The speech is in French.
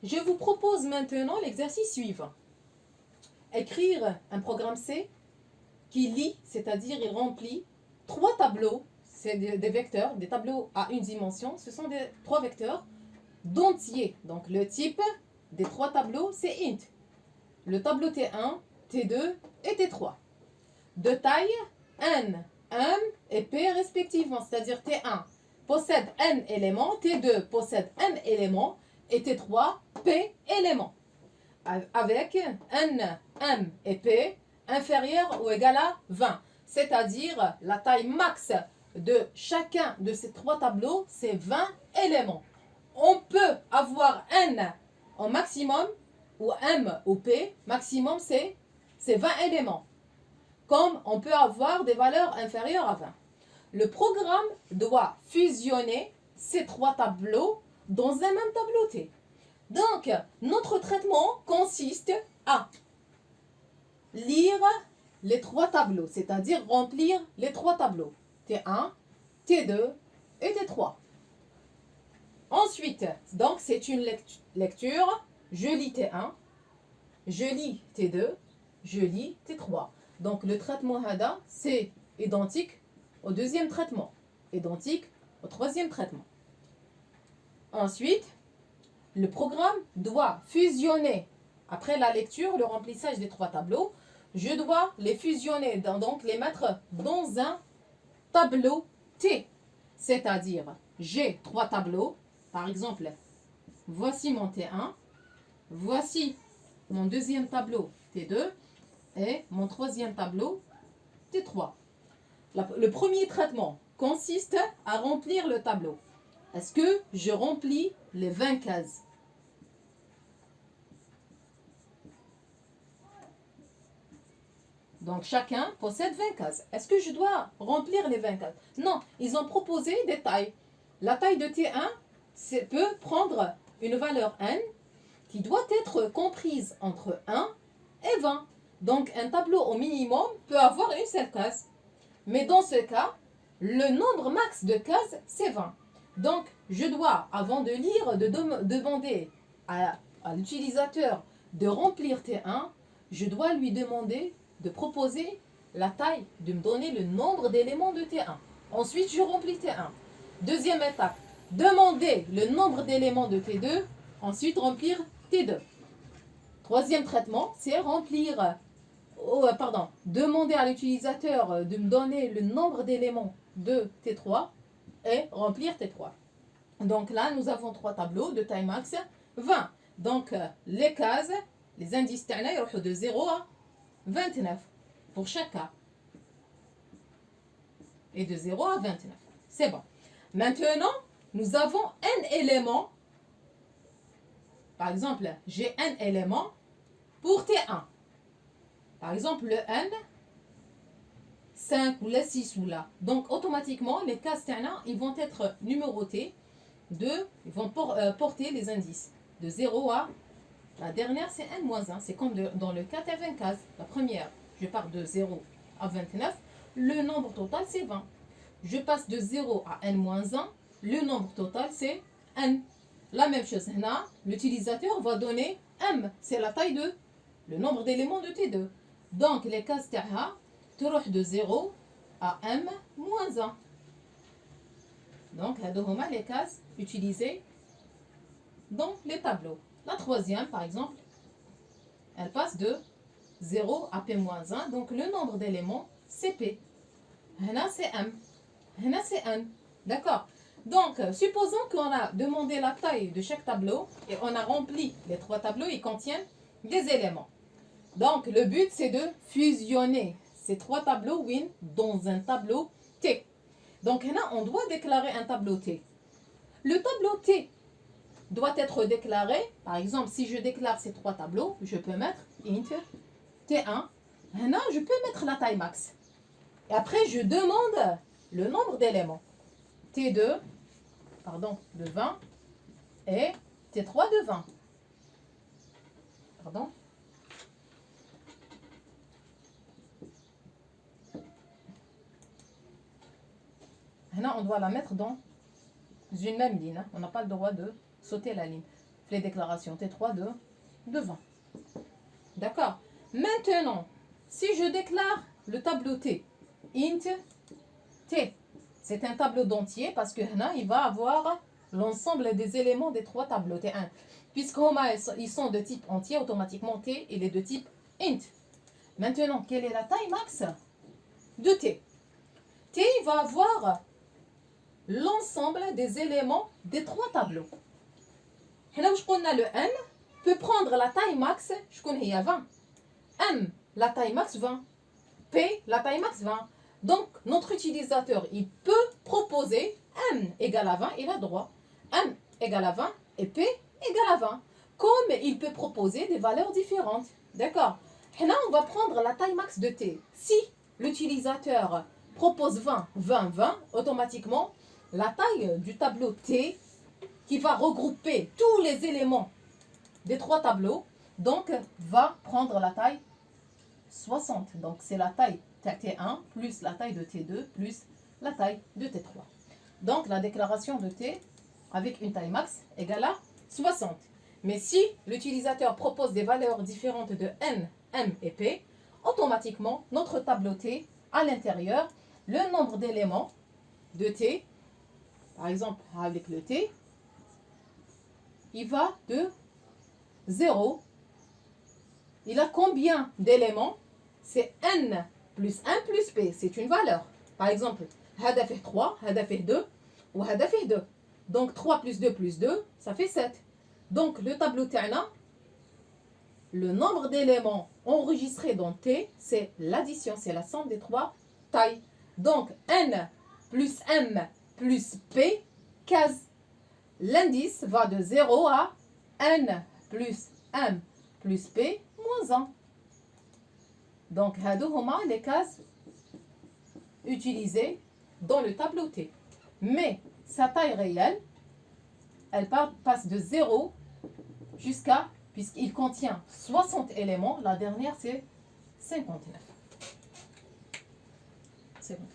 Je vous propose maintenant l'exercice suivant. Écrire un programme C qui lit, c'est-à-dire il remplit trois tableaux, c'est des vecteurs, des tableaux à une dimension, ce sont trois vecteurs d'entiers. Donc le type des trois tableaux, c'est int. Le tableau T1, T2 et T3. De taille n, m et p respectivement, c'est-à-dire T1 possède n éléments, T2 possède n éléments et T3 p éléments. Avec n, m et p inférieur ou égal à 20. C'est-à-dire la taille max de chacun de ces trois tableaux, c'est 20 éléments. On peut avoir n en maximum, ou m ou p, maximum c'est 20 éléments. Comme on peut avoir des valeurs inférieures à 20. Le programme doit fusionner ces trois tableaux dans un même tableau T. Donc, notre traitement consiste à lire les trois tableaux, c'est-à-dire remplir les trois tableaux. T1, T2 et T3. Ensuite, donc c'est une lecture. Je lis T1, je lis T2, je lis T3. Donc le traitement HADA, c'est identique au deuxième traitement, identique au troisième traitement. Ensuite, le programme doit fusionner, après la lecture, le remplissage des trois tableaux, je dois les fusionner, donc les mettre dans un tableau T. C'est-à-dire, j'ai trois tableaux, par exemple, voici mon T1, voici mon deuxième tableau T2 et mon troisième tableau T3. Le premier traitement consiste à remplir le tableau. Est-ce que je remplis les 20 cases? Donc chacun possède 20 cases. Est-ce que je dois remplir les 20 cases? Non, ils ont proposé des tailles. La taille de T1 peut prendre une valeur n qui doit être comprise entre 1 et 20. Donc un tableau au minimum peut avoir une seule case. Mais dans ce cas, le nombre max de cases, c'est 20. Donc je dois, avant de lire, demander à l'utilisateur de remplir T1, je dois lui demander de proposer la taille, de me donner le nombre d'éléments de T1. Ensuite, je remplis T1. Deuxième étape, demander le nombre d'éléments de T2, ensuite remplir T2. Troisième traitement, c'est demander à l'utilisateur de me donner le nombre d'éléments de T3 et remplir T3. Donc là, nous avons trois tableaux de taille max 20. Donc les cases, les indices de 0 à 29 pour chaque cas. Et de 0 à 29. C'est bon. Maintenant, nous avons n éléments. Par exemple, j'ai n éléments pour T1. Par exemple, le n, 5 ou la 6 ou là. Donc, automatiquement, les cases T1, ils vont être numérotées. Ils vont porter les indices. De 0 à... La dernière, c'est n-1. C'est comme dans le cas T20 cases. La première, je pars de 0 à 29. Le nombre total, c'est 20. Je passe de 0 à n-1. Le nombre total, c'est n. La même chose, l'utilisateur va donner m. C'est la taille de le nombre d'éléments de T2. Donc, les cases تاعها تروح de 0 à m-1. Donc, هادو هما les cases utilisées dans les tableaux. La troisième, par exemple, elle passe de 0 à p-1. Donc, le nombre d'éléments, c'est p. Là, c'est m. Là, c'est n. D'accord. Donc, supposons qu'on a demandé la taille de chaque tableau et on a rempli les trois tableaux, ils contiennent des éléments. Donc, le but, c'est de fusionner ces trois tableaux WIN dans un tableau T. Donc, là, on doit déclarer un tableau T. Le tableau T doit être déclaré. Par exemple, si je déclare ces trois tableaux, je peux mettre int T1. Là, je peux mettre la taille max. Et après, je demande le nombre d'éléments. T2, de 20 et T3 de 20. Pardon. Là, on doit la mettre dans une même ligne. On n'a pas le droit de sauter la ligne. les déclarations T3 de 20. D'accord. Maintenant, si je déclare le tableau T, int T, c'est un tableau d'entier parce que là, il va avoir l'ensemble des éléments des trois tableaux T1. Puisqu'ils sont de type entier, automatiquement T, il est de type int. Maintenant, quelle est la taille max de T? T va avoir l'ensemble des éléments des trois tableaux. Là où on a le M peut prendre la taille max, je connais 20. M, la taille max 20. P, la taille max 20. Donc, notre utilisateur, il peut proposer M égale à 20, il a droit. M égale à 20 et P égale à 20. Comme il peut proposer des valeurs différentes. D'accord. Là, on va prendre la taille max de T. Si l'utilisateur propose 20, 20, 20, automatiquement, la taille du tableau T, qui va regrouper tous les éléments des trois tableaux, donc va prendre la taille 60. Donc, c'est la taille T1 plus la taille de T2 plus la taille de T3. Donc, la déclaration de T avec une taille max égale à 60. Mais si l'utilisateur propose des valeurs différentes de N, M et P, automatiquement, notre tableau T, à l'intérieur, le nombre d'éléments de T, par exemple avec le T, il va de 0. Il a combien d'éléments? C'est N plus 1 plus P. C'est une valeur. Par exemple, هذا fait 3, هذا fait 2, ou هذا fait 2. Donc 3 plus 2 plus 2, ça fait 7. Donc le tableau تاعنا, le nombre d'éléments enregistrés dans T, c'est l'addition, c'est la somme des trois tailles. Donc N plus M plus P, case. L'indice va de 0 à N plus M plus P moins 1. Donc, هادو هما les cases utilisées dans le tableau T. Mais sa taille réelle, elle passe de 0 jusqu'à, puisqu'il contient 60 éléments, la dernière c'est 59. C'est bon.